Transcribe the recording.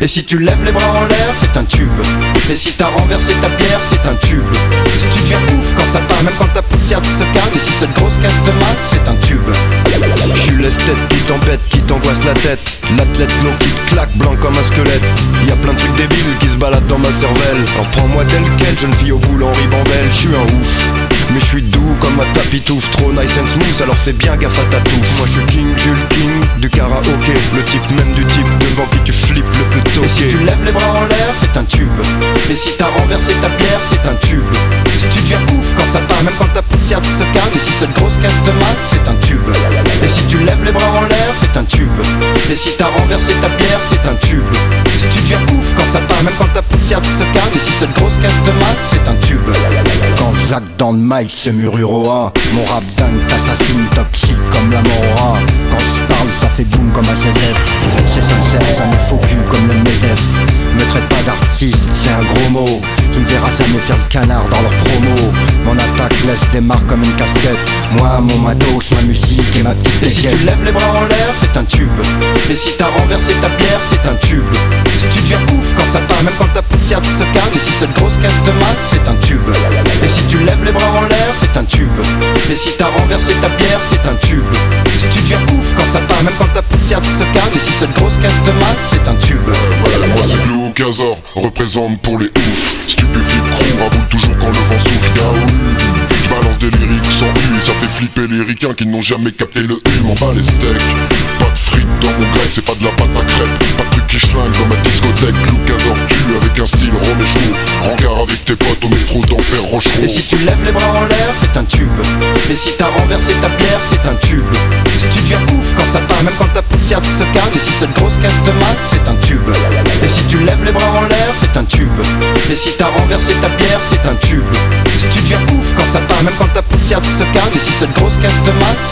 Et si tu lèves les bras en l'air, c'est un tube. Et si t'as renversé ta bière, c'est un tube. Et si tu deviens ouf quand ça passe, même quand ta poufiasse se casse. Et si cette grosse caisse de masse, c'est un tube. Je suis l'esthète qui t'embête, qui t'angoisse la tête. L'athlète low qui te claque blanc comme un squelette. Y'a plein de trucs débiles qui se baladent dans ma cervelle. Alors prends-moi tel quel, jeune fille au boule en ribambelle. Je suis un ouf, mais je suis doux comme un tapis touffe. Trop nice and smooth, alors fais bien gaffe à ta touffe. Moi je suis King Jules King du karaoké. Le type même du type devant qui tu flippes le plus tôt. Et si tu lèves les bras en l'air, c'est un tube. Et si t'as renversé ta bière, c'est un tube. Et si tu deviens ouf quand ça passe, même quand ta poufiasse se casse. Et si cette grosse caisse de masse, c'est un tube. Et si tu lèves les bras en l'air, c'est un tube. Et si t'as renversé ta bière, c'est un tube. Et si tu deviens ouf quand ça passe, même quand ta poufiasse se casse. Et si cette grosse caisse de masse, c'est un tube. Quand Zach dans le mic, c'est Mururo 1. Mon rap dingue t'assassine toxique comme la mort. Quand je parle, ça fait boum comme un ZF. C'est sincère, ça me faux cul comme le MEDEF. Me traite pas d'artiste, c'est un gros mot. Tu me verras jamais faire le canard dans leur promo. Mon attaque laisse des marques comme une casquette. Moi, mon matos, ma musique et ma petite Et si tu lèves les bras en l'air, c'est un tube. Et si t'as renversé ta bière, c'est un tube. Et si tu deviens ouf quand ça passe, même quand ta poufiasse se casse. Et si cette grosse caisse de masse, c'est un tube. Et si tu lèves les bras en l'air, c'est un tube. Et si t'as renversé ta bière, c'est un tube. Et si tu deviens ouf quand ça passe, même quand ta poufiasse se casse. Et si cette grosse caisse de masse, c'est un tube. Moi c'est Blue Gazor, représente pour les ouf. Stupéfie, crew, raboule toujours quand le vent souffle. Gaou, j'balance des lyriques sans U. Et ça fait flipper les ricains qui n'ont jamais capté le U. M'en bats les steaks, pas de frites dans mon grec, c'est pas de la pâte à crêpes. Pas de trucs qui schlinguent dans ma discothèque. Blue Gazor tue avec un style romécho. Rencard avec tes potes au métro d'enfer Rochereau. Et si tu lèves les bras en l'air, c'est un tube. Et si t'as renversé ta bière, c'est un tube. Et si tu deviens ouf quand ça passe, même quand ta poufiasse se casse. Et si cette grosse caisse de masse, c'est un tube. Et si tu lèves les bras en l'air, c'est un tube. Et si t'as renversé ta bière, c'est un tube. Et si tu deviens ouf quand ça passe, même quand ta poufiasse se casse. Et si cette grosse caisse de masse,